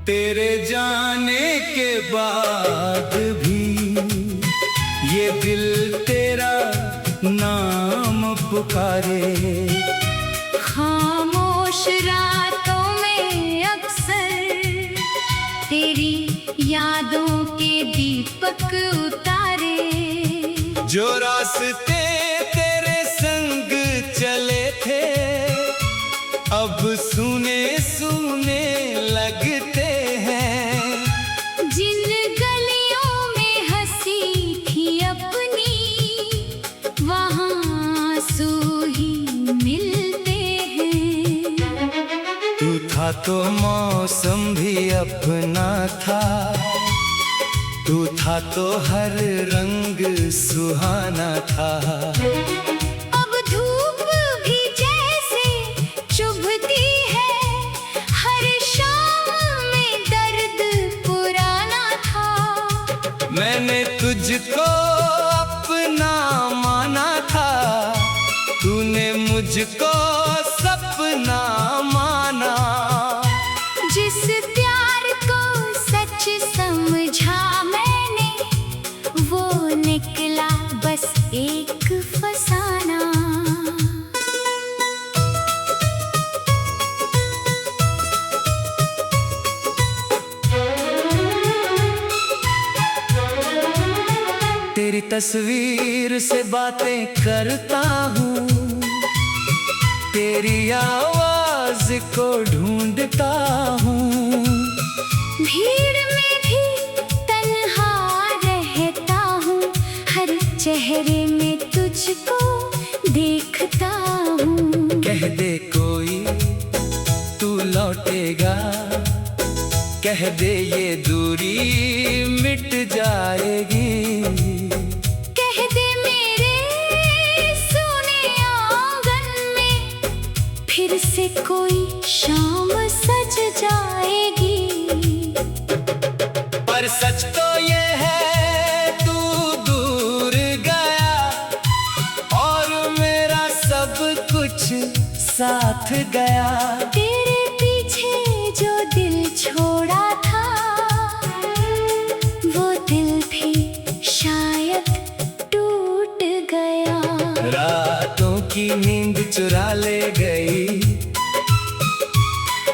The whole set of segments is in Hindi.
तेरे जाने के बाद भी ये दिल तेरा नाम पुकारे। खामोश रातों में अक्सर तेरी यादों के दीपक उतारे। जो रास्ते तेरे संग चले थे अब सुने सुने लगते हैं। जिन गलियों में हंसी थी अपनी वहाँ आंसू ही मिलते हैं। तू था तो मौसम भी अपना था, तू था तो हर रंग सुहाना था। अब धूप भी जैसे चुभती है, हर शाम में दर्द पुराना था। मैंने तुझको अपना माना था, तूने मुझको सपना माना। जिस प्यार को सच समझा मैंने वो निकला बस एक फसाना। तेरी तस्वीर से बातें करता हूँ, तेरी आवाज को ढूंढता हूँ। भीड़ में भी तन्हा रहता हूँ, हर चेहरे में तुझको देखता हूँ। कह दे कोई तू लौटेगा, कह दे ये दूरी मिट जाएगी। कह दे मेरे सोने आंगन में फिर से कोई शाम सज जाएगी। पर सच तो ये है तू दूर गया और मेरा सब कुछ साथ गया। तेरे पीछे जो दिल छोड़ा था वो दिल भी शायद टूट गया। रातों की नींद चुरा ले गई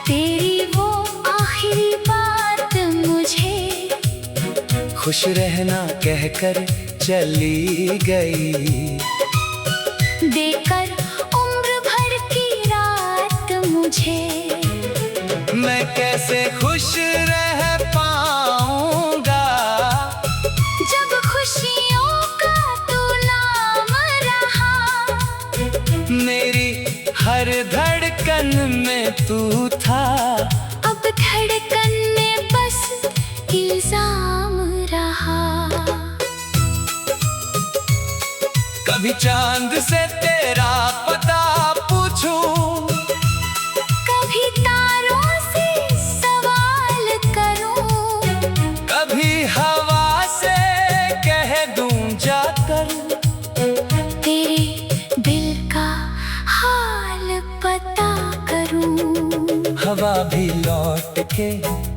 तेरी वो आखिरी बात मुझे, खुश रहना कहकर चली गई। देकर उम्र भर की रात मुझे, मैं कैसे खुश रह पाऊंगा जब खुशियों का तू नाम रहा। मेरी हर धड़कन में तू था, अब धड़कन में बस इल्जाम रहा। कभी चांद से तेरा पता पूछूं, कभी तारों से सवाल करूं, कभी हवा से कह दूं जाकर। तेरे दिल का हाल पता करूं। हवा भी लौट के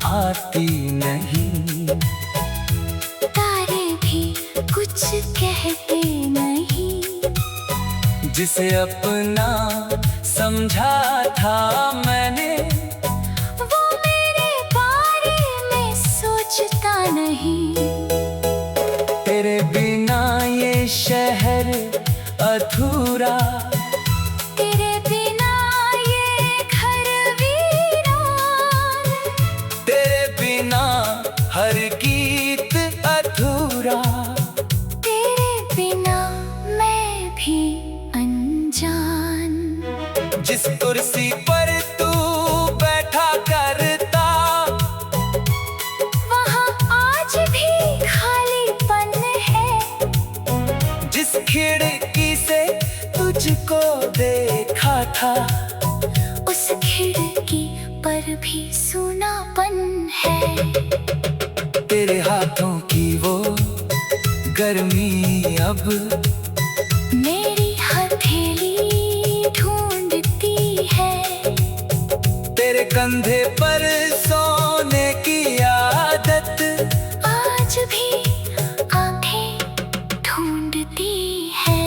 आती नहीं, तारे भी कुछ कहते नहीं। जिसे अपना समझा था मैंने वो मेरे बारे में सोचता नहीं। तेरे बिना ये शहर अधूरा, तेरे बिना ये घर वीरान। तेरे बिना हर गीत अधूरा। तेरे बिना मैं भी अनजान। जिस कुर्सी पर तू बैठा करता वहाँ आज भी खालीपन है। जिस खिड़की से तुझको देखा था उस खिड़की पर भी सूनापन है। तेरे हाथों की वो गर्मी अब मेरी हथेली ढूंढती है। तेरे कंधे पर सोने की आदत आज भी आंखें ढूंढती है।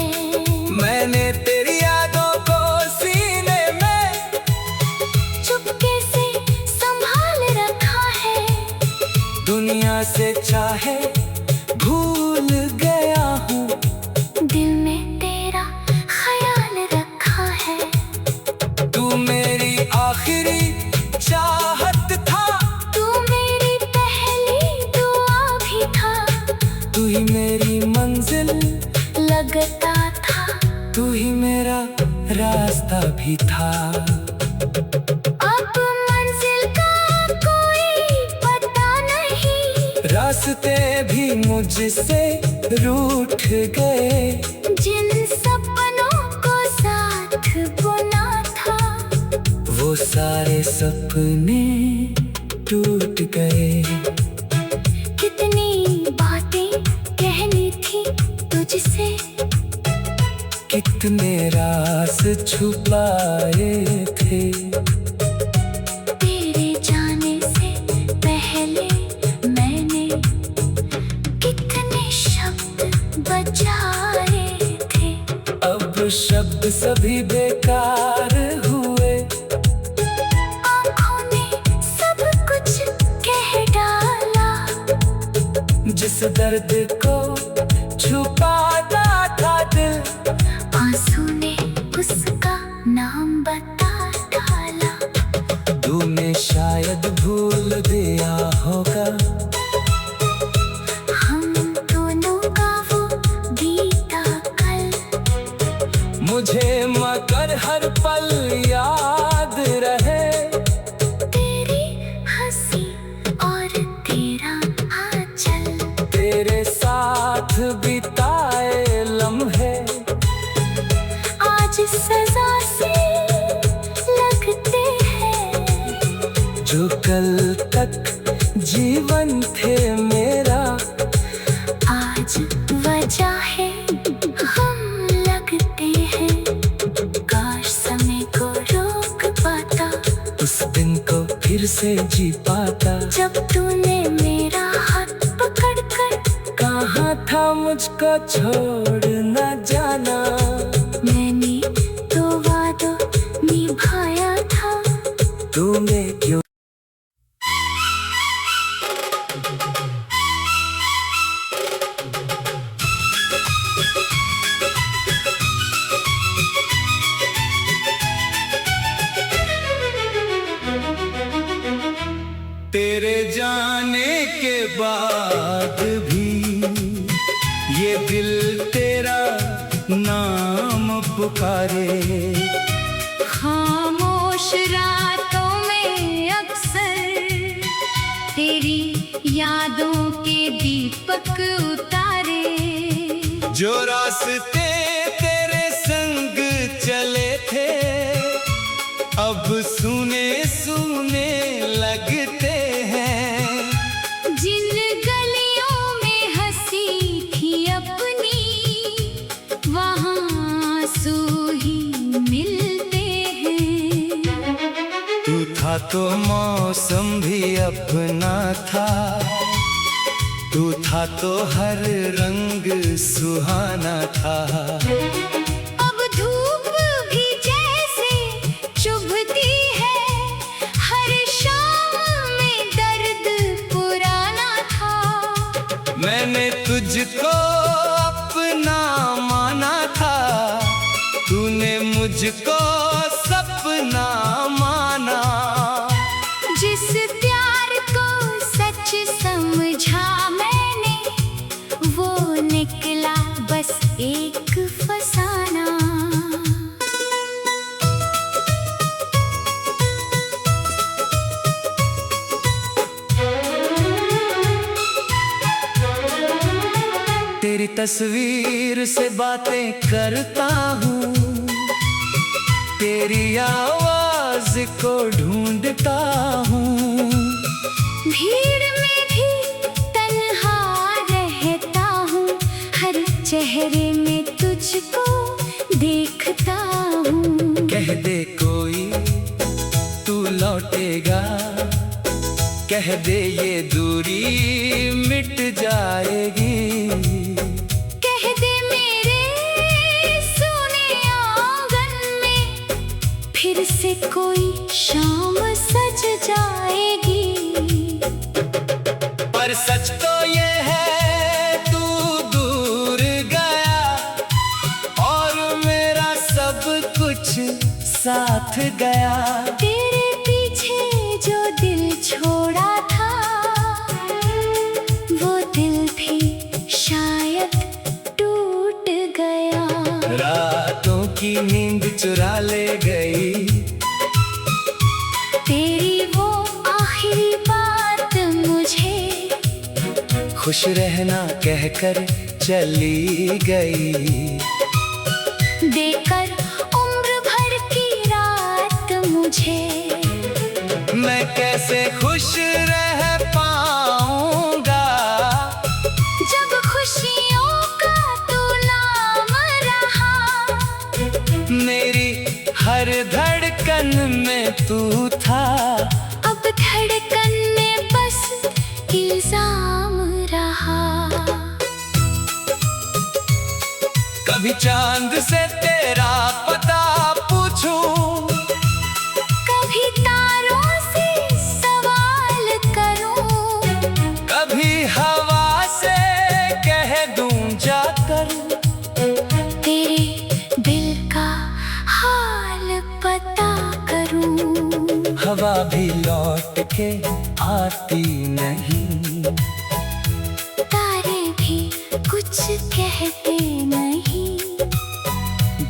मैंने तेरी यादों को सीने में चुपके से संभाल रखा है। दुनिया से चाहे भूल गया हूँ, दिल में तेरा ख्याल रखा है। तू मेरी आखिरी चाहत था, तू मेरी पहली दुआ भी था। तू ही मेरी मंजिल लगता था, तू ही मेरा रास्ता भी था। अब मंजिल का कोई पता नहीं, रास्ते भी मुझसे रूठ गए। जिन सपनों को साथ बुना था, वो सारे सपने टूट गए। कितनी बातें कहनी थी तुझसे, कितने राज छुपाए थे। तेरे जाने से पहले मैंने कितने शब्द बचाए थे। अब शब्द सभी बेकार हुए। आँखों ने सब कुछ कह डाला, जिस दर्द को छुपाता था दिल, आंसू ने उसका नाम बता डाला। तूने शायद भूल दिया होगा हम दोनों का वो बीता कल, मुझे, मगर हर पल याद रहे। तेरी हंसी और तेरा आंचल, तेरे साथ बिताए लम्हे आज सजा से लगते हैं। जो कल तक जीवन थे मेरा, आज वजह है हम लगते हैं। काश समय को रोक पाता, उस दिन को फिर से जी पाता। जब तूने मेरा हाथ पकड़कर कहाँ था मुझको छोड़ न जाना। मैंने तो वादा निभाया था। तूने क्यों तेरे जाने के बाद भी ये दिल तेरा नाम पुकारे। खामोश रातों में अक्सर तेरी यादों के दीपक उतारे। जो रास्ते तेरे संग चले थे, अब सुने सुने लगते हैं। जिन गलियों में हंसी थी अपनी, वहाँ आंसू ही मिलते हैं। तू था तो मौसम भी अपना था, तू था तो हर रंग सुहाना था। अब धूप भी जैसे चुभती है, हर शाम में दर्द पुराना था। मैंने तुझको अपना माना था, तूने मुझको सपना माना। जिस प्यार को सच समझा मैंने, वो निकला बस एक फसाना। तेरी तस्वीर से बातें करता हूँ, तेरी आवाज को ढूंढता हूँ। भीड़ में भी तन्हा रहता हूँ, हर चेहरे में तुझको देखता हूँ। कह दे कोई तू लौटेगा कह दे ये दूरी मिट जाएगी। कह दे मेरे सुने आंगन में फिर से कोई शाम सज जाएगी। पर सच तो ये है तू दूर गया और मेरा सब कुछ साथ गया। तेरे पीछे जो दिल छोड़ा था वो दिल भी शायद टूट गया। रातों की नींद चुरा ले गई तेरी वो आखिरी बात मुझे खुश रहना कहकर चली गई। देकर उम्र भर की रात मुझे मैं कैसे खुश रह पाऊंगा जब खुशियों का तू नाम रहा। मेरी हर धड़कन में तू था। अब धड़कन में बस इल्जाम रहा। कभी चांद से तेरा पता पूछूं, कभी तारों से सवाल करूं, कभी हवा से कह दूं जाकर तेरे दिल का हाल पता करूं। हवा भी लौट के आती नहीं, तारे भी कुछ कहते नहीं।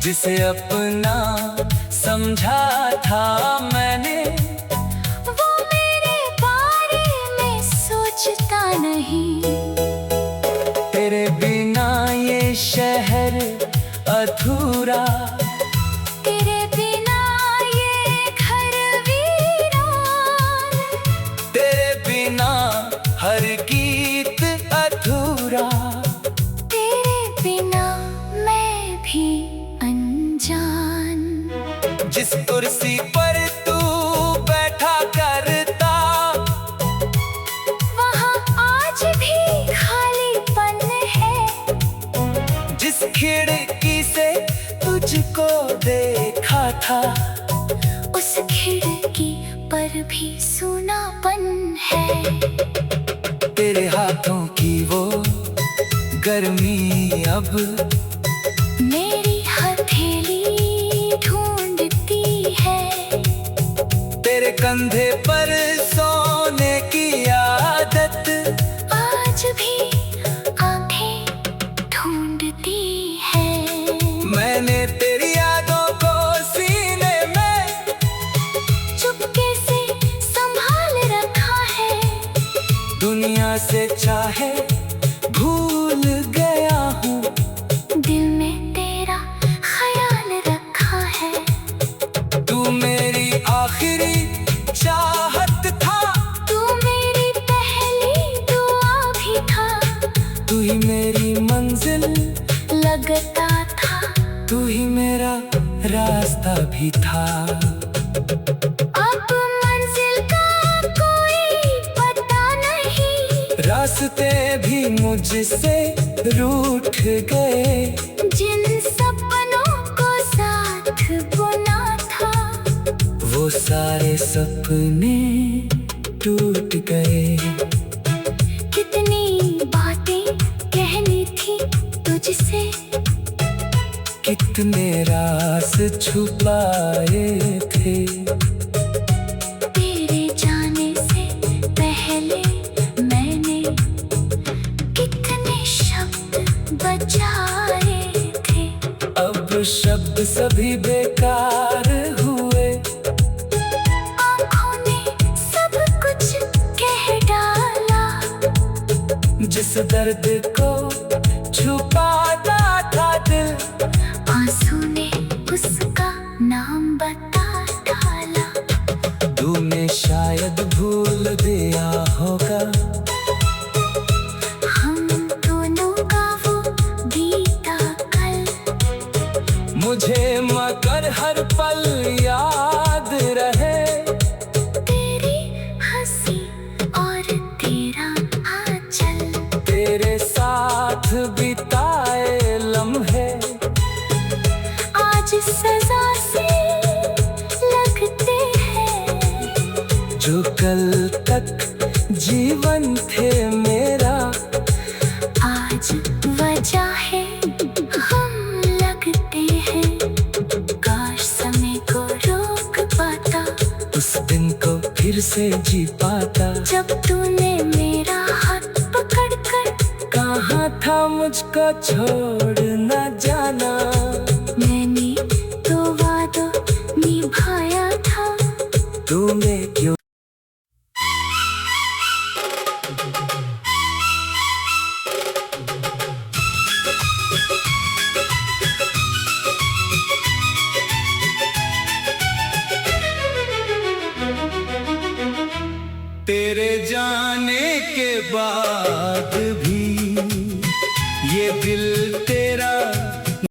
जिसे अपना समझा था मैंने वो मेरे बारे में सोचता नहीं। तेरे बिना ये शहर अधूरा, तेरे बिना ये घर वीरान, तेरे बिना हर गीत अधूरा। तेरे बिना मैं भी अनजान। जिस कुर्सी पर तू बैठा करता वहाँ आज भी खालीपन है। जिस खिड़की से तुझको देखा था उस खिड़की पर भी सूनापन है। तेरे हाथों की वो गर्मी अब मेरी हथेली ढूंढती है। तेरे कंधे पर सोने की आदत आज भी आंखें ढूंढती है। मैंने तेरी यादों को सीने में चुपके से संभाल रखा है। दुनिया से चाहे भूल गया हूँ, दिल में तेरा ख्याल रखा है। तू मेरी आखिरी चाहत था, तू मेरी पहली दुआ भी था। तू ही मेरी मंजिल लगता था तू ही मेरा रास्ता भी था। अब मंजिल का कोई पता नहीं। रास्ते भी मुझसे रूठ गए। जिन सपनों को साथ बुना था वो सारे सपने टूट गए। कितनी बातें कहनी थी तुझसे, कितने राज छुपाए थे। तेरे जाने से पहले मैंने कितने शब्द बचाए थे। अब शब्द सभी बेकार हुए। आँखों ने सब कुछ कह डाला। जिस दर्द को छुपाता था दिल, आंसू ने उसका नाम बता डाला। तूने शायद भूल दिया होगा हम दोनों का वो बीता कल। मुझे मगर हर पल याद रहे। तेरी हंसी बिताए लम्हे आज सजा से लगते हैं। जो कल तक जीवन थे मेरा, आज वजह है हम लगते हैं। काश समय को रोक पाता, उस दिन को फिर से जी पाता। जब तूने मेरा हाथ पकड़कर कहाँ था मुझको छोड़ न जाना। मैंने तो वादा निभाया था। तुम्हें क्यों तेरे जाने के बाद भी